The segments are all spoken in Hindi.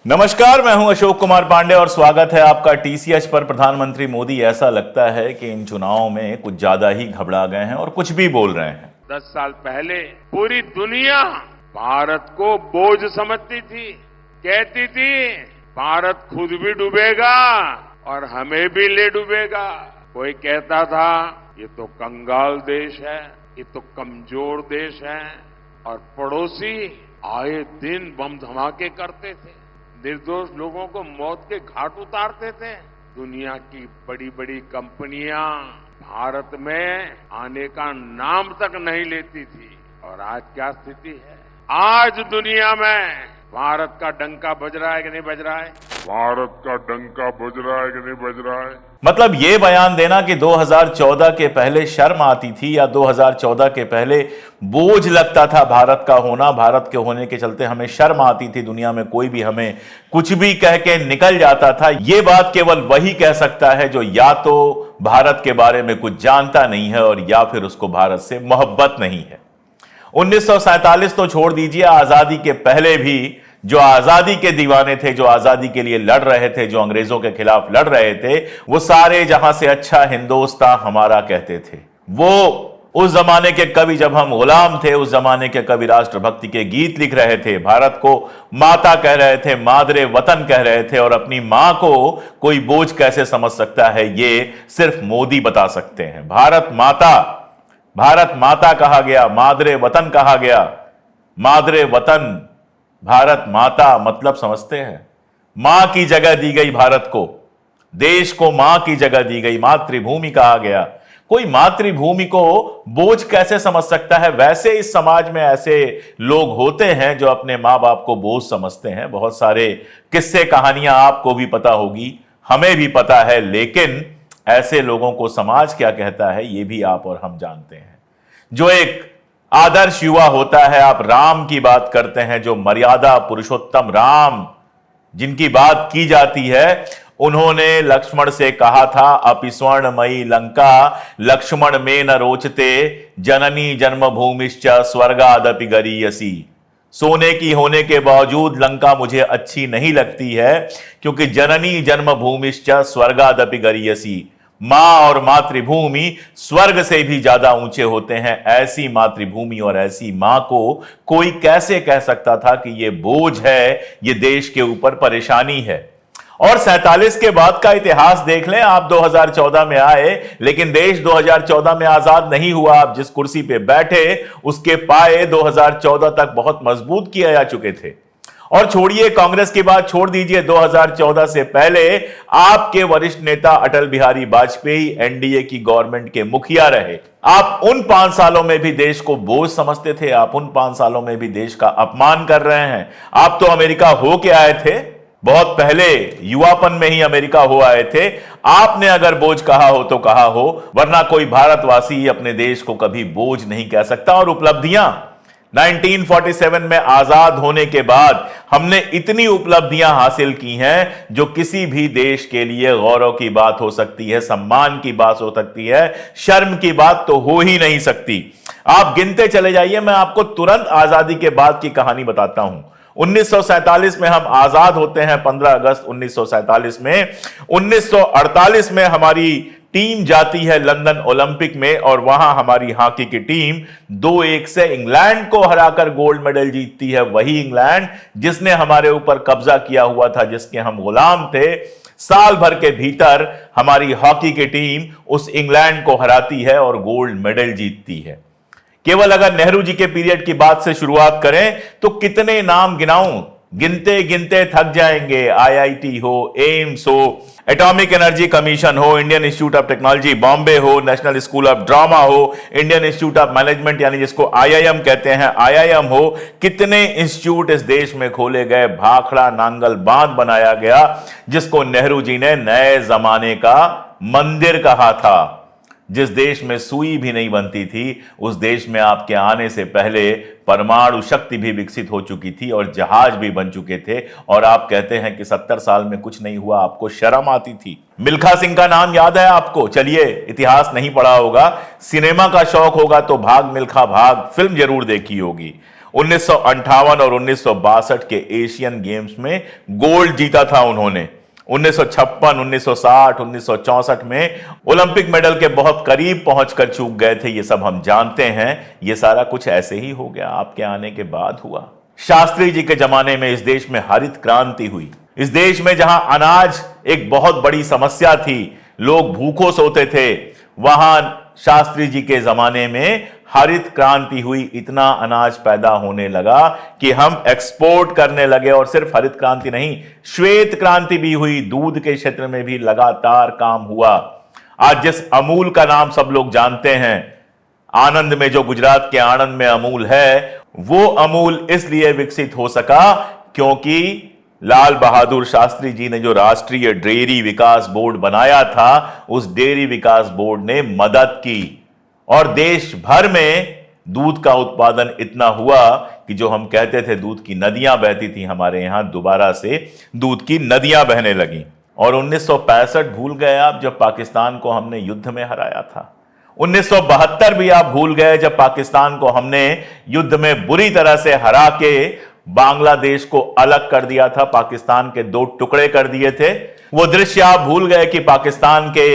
नमस्कार, मैं हूं अशोक कुमार पांडे और स्वागत है आपका टीसीएच पर। प्रधानमंत्री मोदी ऐसा लगता है कि इन चुनावों में कुछ ज्यादा ही घबरा गए हैं और कुछ भी बोल रहे हैं। 10 साल पहले पूरी दुनिया भारत को बोझ समझती थी, कहती थी भारत खुद भी डूबेगा और हमें भी ले डूबेगा। कोई कहता था ये तो कंगाल देश है, ये तो कमजोर देश है, और पड़ोसी आए दिन बम धमाके करते थे, निर्दोष लोगों को मौत के घाट उतारते थे। दुनिया की बड़ी बड़ी कंपनियां भारत में आने का नाम तक नहीं लेती थी। और आज क्या स्थिति है? आज दुनिया में भारत का डंका बज रहा है कि नहीं बज रहा है? भारत का डंका बज रहा है कि नहीं बज रहा है? मतलब ये बयान देना कि 2014 के पहले शर्म आती थी या 2014 के पहले बोझ लगता था भारत का होना, भारत के होने के चलते हमें शर्म आती थी, दुनिया में कोई भी हमें कुछ भी कह के निकल जाता था, ये बात केवल वही कह सकता है जो या तो भारत के बारे में कुछ जानता नहीं है और या फिर उसको भारत से मोहब्बत नहीं है। 1947 तो छोड़ दीजिए, आजादी के पहले भी जो आजादी के दीवाने थे, जो आजादी के लिए लड़ रहे थे, जो अंग्रेजों के खिलाफ लड़ रहे थे, वो सारे जहां से अच्छा हिंदुस्तान हमारा कहते थे। वो उस जमाने के कवि, जब हम गुलाम थे, उस जमाने के कवि राष्ट्रभक्ति के गीत लिख रहे थे, भारत को माता कह रहे थे, मादरे वतन कह रहे थे। और अपनी मां को कोई बोझ कैसे समझ सकता है, ये सिर्फ मोदी बता सकते हैं। भारत माता कहा गया, मादरे वतन कहा गया। मादरे वतन, भारत माता मतलब समझते हैं, मां की जगह दी गई भारत को, देश को मां की जगह दी गई, मातृभूमि कहा गया। कोई मातृभूमि को बोझ कैसे समझ सकता है? वैसे इस समाज में ऐसे लोग होते हैं जो अपने मां बाप को बोझ समझते हैं। बहुत सारे किस्से कहानियां आपको भी पता होगी, हमें भी पता है, लेकिन ऐसे लोगों को समाज क्या कहता है ये भी आप और हम जानते हैं। जो एक आदर्श युवा होता है, आप राम की बात करते हैं, जो मर्यादा पुरुषोत्तम राम जिनकी बात की जाती है, उन्होंने लक्ष्मण से कहा था, अपि स्वर्णमयी लंका लक्ष्मण में न रोचते, जननी जन्मभूमिश्च स्वर्गादपि गरीयसी। सोने की होने के बावजूद लंका मुझे अच्छी नहीं लगती है, क्योंकि जननी जन्मभूमिश्च स्वर्गादपि गरीयसी, मां और मातृभूमि स्वर्ग से भी ज्यादा ऊंचे होते हैं। ऐसी मातृभूमि और ऐसी मां को कोई कैसे कह सकता था कि ये बोझ है, ये देश के ऊपर परेशानी है। और 47 के बाद का इतिहास देख लें आप। 2014 में आए, लेकिन देश 2014 में आजाद नहीं हुआ। आप जिस कुर्सी पे बैठे उसके पाए 2014 तक बहुत मजबूत किए जा चुके थे। और छोड़िए कांग्रेस की बात, छोड़ दीजिए, 2014 से पहले आपके वरिष्ठ नेता अटल बिहारी वाजपेयी एनडीए की गवर्नमेंट के मुखिया रहे। आप उन 5 सालों में भी देश को बोझ समझते थे, आप उन 5 सालों में भी देश का अपमान कर रहे हैं। आप तो अमेरिका हो के आए थे, बहुत पहले युवापन में ही अमेरिका हो आए थे। आपने अगर बोझ कहा हो तो कहा हो, वरना कोई भारतवासी अपने देश को कभी बोझ नहीं कह सकता। और उपलब्धियां 1947 में आजाद होने के बाद हमने इतनी उपलब्धियां हासिल की हैं जो किसी भी देश के लिए गौरव की बात हो सकती है, सम्मान की बात हो सकती है, शर्म की बात तो हो ही नहीं सकती। आप गिनते चले जाइए, मैं आपको तुरंत आजादी के बाद की कहानी बताता हूं। 1947 में हम आजाद होते हैं, 15 अगस्त 1947 में। 1948 में हमारी टीम जाती है लंदन ओलंपिक में और वहां हमारी हॉकी की टीम 2-1 से इंग्लैंड को हराकर गोल्ड मेडल जीतती है। वही इंग्लैंड जिसने हमारे ऊपर कब्जा किया हुआ था, जिसके हम गुलाम थे। साल भर के भीतर हमारी हॉकी की टीम उस इंग्लैंड को हराती है और गोल्ड मेडल जीतती है। केवल अगर नेहरू जी के पीरियड की बात से शुरुआत करें तो कितने नाम गिनाऊं, गिनते गिनते थक जाएंगे। आईआईटी हो, एम्स हो, एटॉमिक एनर्जी कमीशन हो, Indian institute of technology Bombay हो, नेशनल स्कूल ऑफ ड्रामा हो, इंडियन इंस्टीट्यूट ऑफ मैनेजमेंट यानी जिसको आईआईएम कहते हैं, आईआईएम हो। कितने इंस्टीट्यूट इस देश में खोले गए, भाखड़ा नांगल बांध बनाया गया, जिसको नेहरू जी ने नए जमाने का मंदिर कहा था। जिस देश में सुई भी नहीं बनती थी, उस देश में आपके आने से पहले परमाणु शक्ति भी विकसित हो चुकी थी और जहाज भी बन चुके थे। और आप कहते हैं कि 70 साल में कुछ नहीं हुआ, आपको शर्म आती थी। मिल्खा सिंह का नाम याद है आपको? चलिए, इतिहास नहीं पढ़ा होगा, सिनेमा का शौक होगा तो भाग मिल्खा भाग फिल्म जरूर देखी होगी। 1958 और 1962 के एशियन गेम्स में गोल्ड जीता था उन्होंने। 1956, 1960, 1964 में ओलंपिक मेडल के बहुत करीब पहुंचकर चूक गए थे। ये सब हम जानते हैं। ये सारा कुछ ऐसे ही हो गया, आपके आने के बाद हुआ। शास्त्री जी के जमाने में इस देश में हरित क्रांति हुई। इस देश में जहां अनाज एक बहुत बड़ी समस्या थी, लोग भूखों सोते थे, वहां शास्त्री जी के जमाने में हरित क्रांति हुई। इतना अनाज पैदा होने लगा कि हम एक्सपोर्ट करने लगे। और सिर्फ हरित क्रांति नहीं, श्वेत क्रांति भी हुई। दूध के क्षेत्र में भी लगातार काम हुआ। आज जिस अमूल का नाम सब लोग जानते हैं, आनंद में, जो गुजरात के आणंद में अमूल है, वो अमूल इसलिए विकसित हो सका क्योंकि लाल बहादुर शास्त्री जी ने जो राष्ट्रीय डेयरी विकास बोर्ड बनाया था, उस डेयरी विकास बोर्ड ने मदद की। और देश भर में दूध का उत्पादन इतना हुआ कि जो हम कहते थे दूध की नदियां बहती थी, हमारे यहां दोबारा से दूध की नदियां बहने लगी। और 1965 भूल गए आप, जब पाकिस्तान को हमने युद्ध में हराया था। 1972 भी आप भूल गए, जब पाकिस्तान को हमने युद्ध में बुरी तरह से हरा के बांग्लादेश को अलग कर दिया था, पाकिस्तान के 2 टुकड़े कर दिए थे। वो दृश्य आप भूल गए कि पाकिस्तान के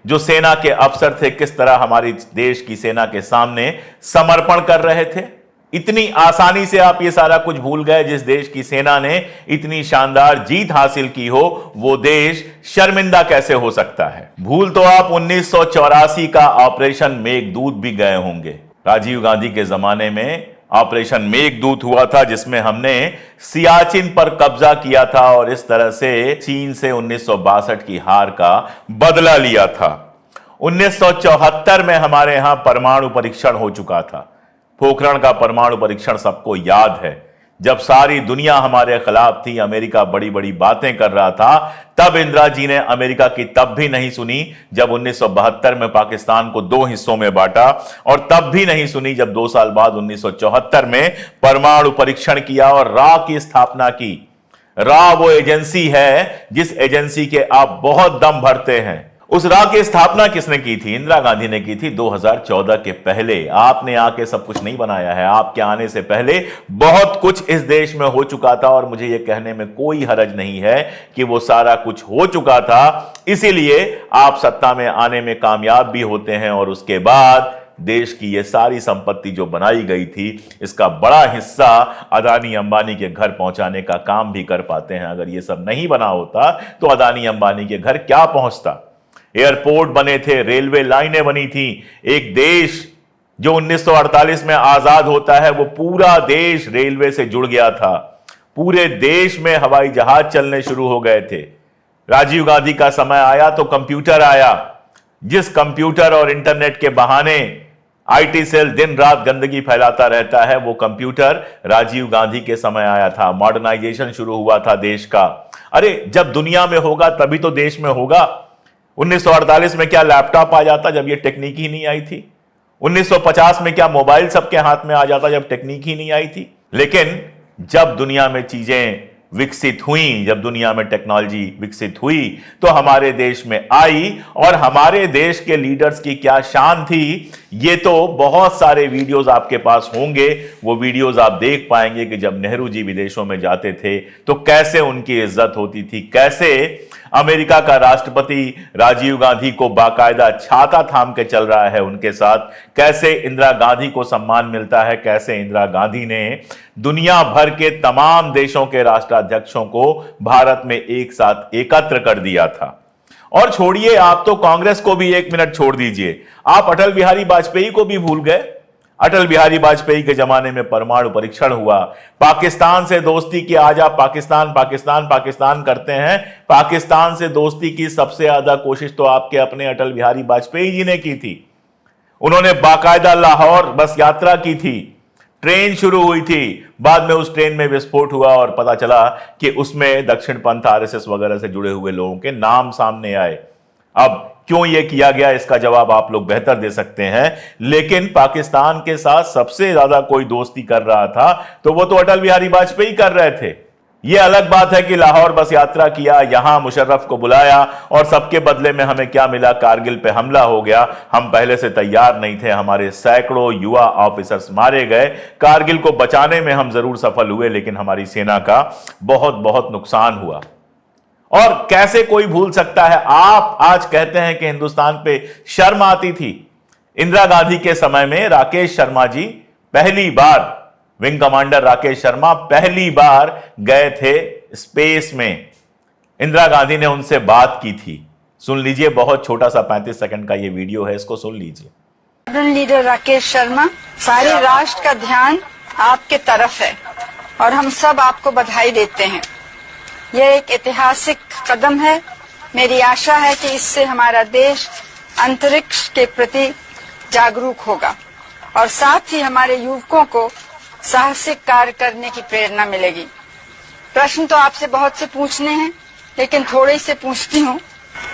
जो सेना के अफसर थे किस तरह हमारी देश की सेना के सामने समर्पण कर रहे थे। इतनी आसानी से आप ये सारा कुछ भूल गए। जिस देश की सेना ने इतनी शानदार जीत हासिल की हो, वो देश शर्मिंदा कैसे हो सकता है। भूल तो आप 1984 का ऑपरेशन मेघदूत भी गए होंगे। राजीव गांधी के जमाने में ऑपरेशन मेघदूत हुआ था, जिसमें हमने सियाचिन पर कब्जा किया था और इस तरह से चीन से 1962 की हार का बदला लिया था। 1974 में हमारे यहां परमाणु परीक्षण हो चुका था। पोखरण का परमाणु परीक्षण सबको याद है। जब सारी दुनिया हमारे खिलाफ थी, अमेरिका बड़ी बड़ी बातें कर रहा था, तब इंदिरा जी ने अमेरिका की तब भी नहीं सुनी जब 1972 में पाकिस्तान को 2 हिस्सों में बांटा, और तब भी नहीं सुनी जब 2 साल बाद 1974 में परमाणु परीक्षण किया और रा की स्थापना की। रा वो एजेंसी है जिस एजेंसी के आप बहुत दम भरते हैं। उस रा की स्थापना किसने की थी? इंदिरा गांधी ने की थी 2014 के पहले। आपने आके सब कुछ नहीं बनाया है। आपके आने से पहले बहुत कुछ इस देश में हो चुका था और मुझे यह कहने में कोई हरज नहीं है कि वो सारा कुछ हो चुका था, इसीलिए आप सत्ता में आने में कामयाब भी होते हैं और उसके बाद देश की ये सारी संपत्ति जो बनाई गई थी, इसका बड़ा हिस्सा अदानी अंबानी के घर पहुंचाने का काम भी कर पाते हैं। अगर ये सब नहीं बना होता तो अदानी अंबानी के घर क्या पहुंचता? एयरपोर्ट बने थे, रेलवे लाइनें बनी थी। एक देश जो 1948 में आजाद होता है, वो पूरा देश रेलवे से जुड़ गया था। पूरे देश में हवाई जहाज चलने शुरू हो गए थे। राजीव गांधी का समय आया तो कंप्यूटर आया। जिस कंप्यूटर और इंटरनेट के बहाने आईटी सेल दिन रात गंदगी फैलाता रहता है, वो कंप्यूटर राजीव गांधी के समय आया था। मॉडर्नाइजेशन शुरू हुआ था देश का। अरे जब दुनिया में होगा तभी तो देश में होगा। 1948 में क्या लैपटॉप आ जाता जब ये टेक्निक ही नहीं आई थी? 1950 में क्या मोबाइल सबके हाथ में आ जाता जब टेक्निक ही नहीं आई थी? लेकिन जब दुनिया में चीजें विकसित हुई, जब दुनिया में टेक्नोलॉजी विकसित हुई, तो हमारे देश में आई। और हमारे देश के लीडर्स की क्या शान थी, ये तो बहुत सारे वीडियोस आपके पास होंगे। वो वीडियोस आप देख पाएंगे कि जब नेहरू जी विदेशों में जाते थे तो कैसे उनकी इज्जत होती थी, कैसे अमेरिका का राष्ट्रपति राजीव गांधी को बाकायदा छाता थाम के चल रहा है उनके साथ, कैसे इंदिरा गांधी को सम्मान मिलता है, कैसे इंदिरा गांधी ने दुनिया भर के तमाम देशों के राष्ट्राध्यक्षों को भारत में एक साथ एकत्र कर दिया था। और छोड़िए, आप तो कांग्रेस को भी 1 मिनट छोड़ दीजिए, आप अटल बिहारी वाजपेयी को भी भूल गए। अटल बिहारी वाजपेयी के जमाने में परमाणु परीक्षण हुआ। पाकिस्तान से दोस्ती की, आज आप पाकिस्तान पाकिस्तान पाकिस्तान करते हैं। पाकिस्तान से दोस्ती की सबसे ज्यादा कोशिश तो आपके अपने अटल बिहारी वाजपेयी जी ने की थी। उन्होंने बाकायदा लाहौर बस यात्रा की थी, ट्रेन शुरू हुई थी, बाद में उस ट्रेन में विस्फोट हुआ और पता चला कि उसमें दक्षिण पंथ आरएसएस वगैरह से जुड़े हुए लोगों के नाम सामने आए। अब क्यों यह किया गया, इसका जवाब आप लोग बेहतर दे सकते हैं। लेकिन पाकिस्तान के साथ सबसे ज्यादा कोई दोस्ती कर रहा था तो वो तो अटल बिहारी वाजपेयी कर रहे थे। यह अलग बात है कि लाहौर बस यात्रा किया, यहां मुशर्रफ को बुलाया और सबके बदले में हमें क्या मिला? कारगिल पे हमला हो गया। हम पहले से तैयार नहीं थे, हमारे सैकड़ों युवा ऑफिसर्स मारे गए। कारगिल को बचाने में हम जरूर सफल हुए, लेकिन हमारी सेना का बहुत बहुत नुकसान हुआ। और कैसे कोई भूल सकता है? आप आज कहते हैं कि हिंदुस्तान पे शर्म आती थी। इंदिरा गांधी के समय में राकेश शर्मा जी पहली बार, विंग कमांडर राकेश शर्मा पहली बार गए थे स्पेस में। इंदिरा गांधी ने उनसे बात की थी। सुन लीजिए, बहुत छोटा सा 35 सेकंड का ये वीडियो है, इसको सुन लीजिए। लीडर राकेश शर्मा, सारे राष्ट्र का ध्यान आपके तरफ है और हम सब आपको बधाई देते हैं। यह एक ऐतिहासिक कदम है। मेरी आशा है कि इससे हमारा देश अंतरिक्ष के प्रति जागरूक होगा और साथ ही हमारे युवकों को साहसिक कार्य करने की प्रेरणा मिलेगी। प्रश्न तो आपसे बहुत से पूछने हैं, लेकिन थोड़े से पूछती हूँ।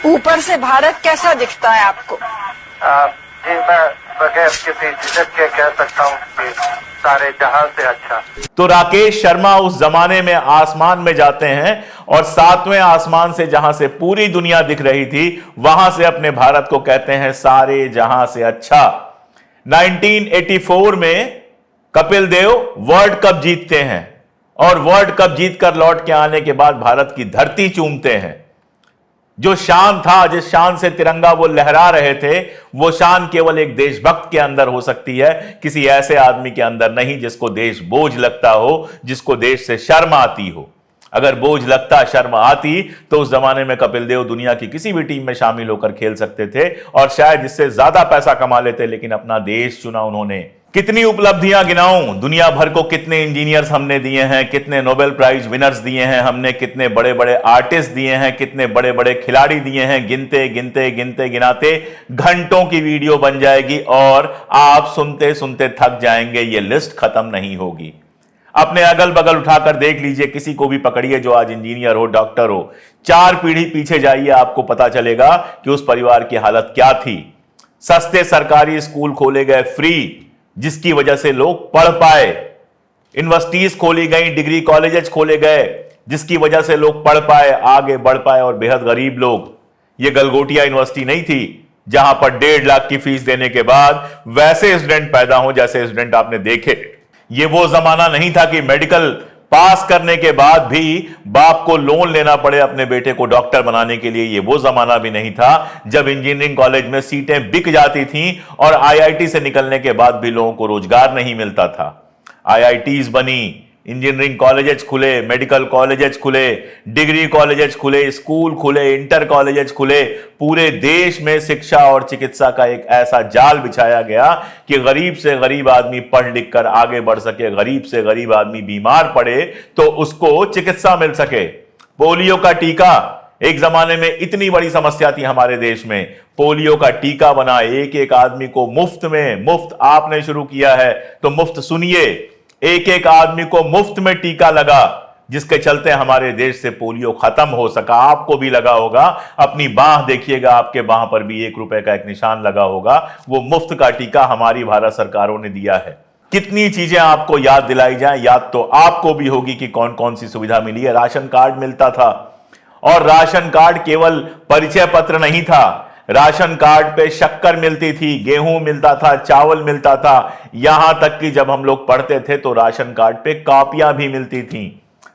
ऊपर से भारत कैसा दिखता है आपको? जी, मैं बगैर किसी झिझक के कह सकता हूँ कि सारे जहां से अच्छा। तो राकेश शर्मा उस जमाने में आसमान में जाते हैं और 7वें आसमान से, जहां से पूरी दुनिया दिख रही थी, वहां से अपने भारत को कहते हैं सारे जहां से अच्छा। 1984 में कपिल देव वर्ल्ड कप जीतते हैं और वर्ल्ड कप जीतकर लौट के आने के बाद भारत की धरती चूमते हैं। जो शान था, जिस शान से तिरंगा वो लहरा रहे थे, वो शान केवल एक देशभक्त के अंदर हो सकती है, किसी ऐसे आदमी के अंदर नहीं जिसको देश बोझ लगता हो, जिसको देश से शर्म आती हो। अगर बोझ लगता, शर्म आती, तो उस जमाने में कपिल देव दुनिया की किसी भी टीम में शामिल होकर खेल सकते थे और शायद इससे ज्यादा पैसा कमा लेते, लेकिन अपना देश चुना उन्होंने। कितनी उपलब्धियां गिनाऊं, दुनिया भर को कितने इंजीनियर्स हमने दिए हैं, कितने नोबेल प्राइज विनर्स दिए हैं हमने, कितने बड़े बड़े आर्टिस्ट दिए हैं, कितने बड़े बड़े खिलाड़ी दिए हैं। गिनते गिनते गिनते गिनाते घंटों की वीडियो बन जाएगी और आप सुनते सुनते थक जाएंगे। ये लिस्ट खत्म नहीं होगी। अपने अगल बगल उठाकर देख लीजिए, किसी को भी पकड़िए जो आज इंजीनियर हो, डॉक्टर हो, 4 पीढ़ी पीछे जाइए, आपको पता चलेगा कि उस परिवार की हालत क्या थी। सस्ते सरकारी स्कूल खोले गए फ्री, जिसकी वजह से लोग पढ़ पाए। यूनिवर्सिटीज खोली गई, डिग्री कॉलेजेस खोले गए, जिसकी वजह से लोग पढ़ पाए, आगे बढ़ पाए। और बेहद गरीब लोग, ये गलगोटिया यूनिवर्सिटी नहीं थी जहां पर 1.5 लाख की फीस देने के बाद वैसे स्टूडेंट पैदा हो जैसे स्टूडेंट आपने देखे। ये वो जमाना नहीं था कि मेडिकल पास करने के बाद भी बाप को लोन लेना पड़े अपने बेटे को डॉक्टर बनाने के लिए। ये वो जमाना भी नहीं था जब इंजीनियरिंग कॉलेज में सीटें बिक जाती थीं और आईआईटी से निकलने के बाद भी लोगों को रोजगार नहीं मिलता था। आईआईटीज बनी, इंजीनियरिंग कॉलेजेस खुले, मेडिकल कॉलेजेस खुले, डिग्री कॉलेजेस खुले, स्कूल खुले, इंटर कॉलेजेस खुले। पूरे देश में शिक्षा और चिकित्सा का एक ऐसा जाल बिछाया गया कि गरीब से गरीब आदमी पढ़ लिख कर आगे बढ़ सके, गरीब से गरीब आदमी बीमार पड़े तो उसको चिकित्सा मिल सके। पोलियो का टीका, एक जमाने में इतनी बड़ी समस्या थी हमारे देश में, पोलियो का टीका बना, एक एक आदमी को मुफ्त में। मुफ्त आपने शुरू किया है तो मुफ्त सुनिए, एक एक आदमी को मुफ्त में टीका लगा, जिसके चलते हमारे देश से पोलियो खत्म हो सका। आपको भी लगा होगा, अपनी बांह देखिएगा, आपके बांह पर भी 1 रुपए का एक निशान लगा होगा। वो मुफ्त का टीका हमारी भारत सरकारों ने दिया है। कितनी चीजें आपको याद दिलाई जाए, याद तो आपको भी होगी कि कौन कौन सी सुविधा मिली है। राशन कार्ड मिलता था और राशन कार्ड केवल परिचय पत्र नहीं था, राशन कार्ड पे शक्कर मिलती थी, गेहूं मिलता था, चावल मिलता था। यहां तक कि जब हम लोग पढ़ते थे तो राशन कार्ड पे कॉपियां भी मिलती थीं,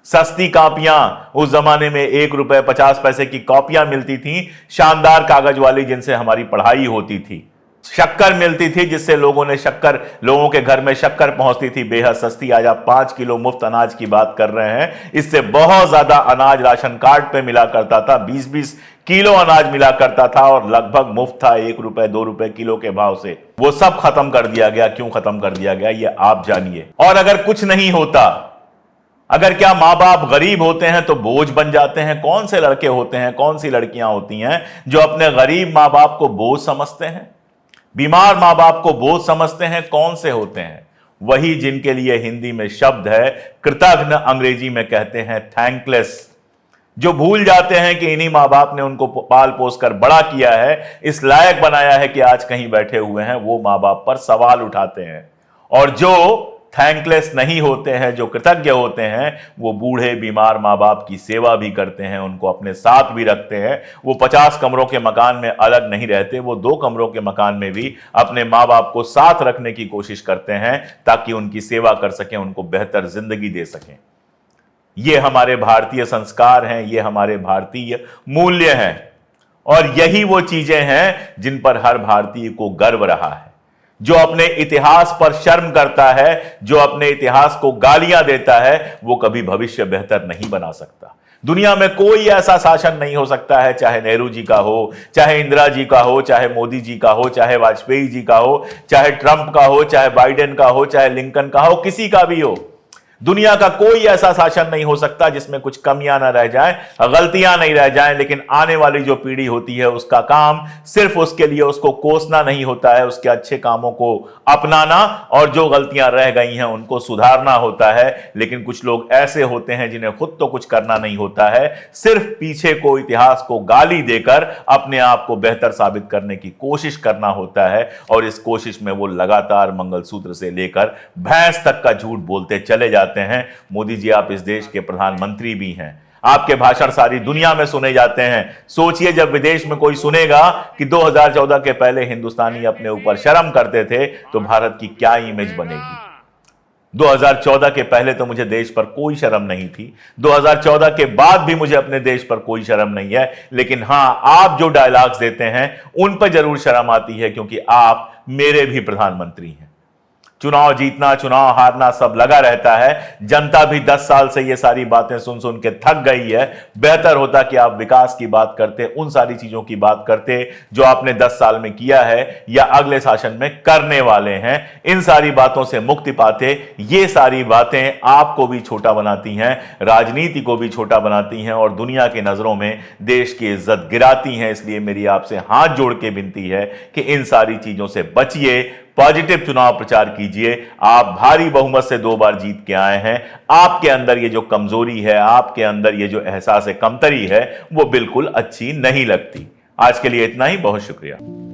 सस्ती कॉपियां। उस जमाने में 1 रुपए 50 पैसे की कॉपियां मिलती थीं, शानदार कागज वाली, जिनसे हमारी पढ़ाई होती थी। शक्कर मिलती थी, जिससे लोगों के घर में शक्कर पहुंचती थी बेहद सस्ती। आज आप 5 किलो मुफ्त अनाज की बात कर रहे हैं, इससे बहुत ज्यादा अनाज राशन कार्ड पे मिला करता था। 20-20 किलो अनाज मिला करता था और लगभग मुफ्त था, 1 रुपए 2 रुपए किलो के भाव से। वो सब खत्म कर दिया गया। क्यों खत्म कर दिया गया, ये आप जानिए। और अगर कुछ नहीं होता, अगर क्या मां बाप गरीब होते हैं तो बोझ बन जाते हैं? कौन से लड़के होते हैं, कौन सी लड़कियां होती हैं जो अपने गरीब मां बाप को बोझ समझते हैं, बीमार मां बाप को बोझ समझते हैं? कौन से होते हैं? वही जिनके लिए हिंदी में शब्द है कृतज्ञ, अंग्रेजी में कहते हैं थैंकलेस। जो भूल जाते हैं कि इन्हीं मां बाप ने उनको पाल पोस कर बड़ा किया है, इस लायक बनाया है कि आज कहीं बैठे हुए हैं, वो मां बाप पर सवाल उठाते हैं। और जो थैंकलेस नहीं होते हैं, जो कृतज्ञ होते हैं, वो बूढ़े बीमार माँ बाप की सेवा भी करते हैं, उनको अपने साथ भी रखते हैं। वो 50 कमरों के मकान में अलग नहीं रहते, वो 2 कमरों के मकान में भी अपने माँ बाप को साथ रखने की कोशिश करते हैं ताकि उनकी सेवा कर सकें, उनको बेहतर जिंदगी दे सकें। ये हमारे भारतीय संस्कार हैं, ये हमारे भारतीय मूल्य हैं, और यही वो चीजें हैं जिन पर हर भारतीय को गर्व रहा है। जो अपने इतिहास पर शर्म करता है, जो अपने इतिहास को गालियां देता है, वो कभी भविष्य बेहतर नहीं बना सकता। दुनिया में कोई ऐसा शासन नहीं हो सकता है, चाहे नेहरू जी का हो, चाहे इंदिरा जी का हो, चाहे मोदी जी का हो, चाहे वाजपेयी जी का हो, चाहे ट्रंप का हो, चाहे बाइडेन का हो, चाहे लिंकन का हो, किसी का भी हो। दुनिया का कोई ऐसा शासन नहीं हो सकता जिसमें कुछ कमियां ना रह जाएं, गलतियां नहीं रह जाएं, लेकिन आने वाली जो पीढ़ी होती है उसका काम सिर्फ उसके लिए उसको कोसना नहीं होता है, उसके अच्छे कामों को अपनाना और जो गलतियां रह गई हैं उनको सुधारना होता है। लेकिन कुछ लोग ऐसे होते हैं जिन्हें खुद तो कुछ करना नहीं होता है, सिर्फ पीछे को, इतिहास को गाली देकर अपने आप को बेहतर साबित करने की कोशिश करना होता है, और इस कोशिश में वो लगातार मंगलसूत्र से लेकर भैंस तक का झूठ बोलते चले जाते हैं। मोदी जी, आप इस देश के प्रधानमंत्री भी हैं, आपके भाषण सारी दुनिया में सुने जाते हैं। सोचिए, जब विदेश में कोई सुनेगा कि 2014 के पहले हिंदुस्तानी अपने ऊपर शर्म करते थे, तो भारत की क्या इमेज बनेगी। 2014 के पहले तो मुझे देश पर कोई शर्म नहीं थी, 2014 के बाद भी मुझे अपने देश पर कोई शर्म नहीं है, लेकिन हां, आप जो डायलॉग्स देते हैं उन पर जरूर शर्म आती है, क्योंकि आप मेरे भी प्रधानमंत्री हैं। चुनाव जीतना, चुनाव हारना सब लगा रहता है। जनता भी 10 साल से ये सारी बातें सुन सुन के थक गई है। बेहतर होता कि आप विकास की बात करते, उन सारी चीजों की बात करते जो आपने 10 साल में किया है या अगले शासन में करने वाले हैं। इन सारी बातों से मुक्ति पाते। ये सारी बातें आपको भी छोटा बनाती हैं, राजनीति को भी छोटा बनाती हैं, और दुनिया की नजरों में देश की इज्जत गिराती हैं। इसलिए मेरी आपसे हाथ जोड़ के विनती है कि इन सारी चीजों से बचिए, पॉजिटिव चुनाव प्रचार कीजिए। आप भारी बहुमत से 2 बार जीत के आए हैं। आपके अंदर ये जो कमजोरी है, आपके अंदर ये जो एहसास कमतरी है, वो बिल्कुल अच्छी नहीं लगती। आज के लिए इतना ही, बहुत शुक्रिया।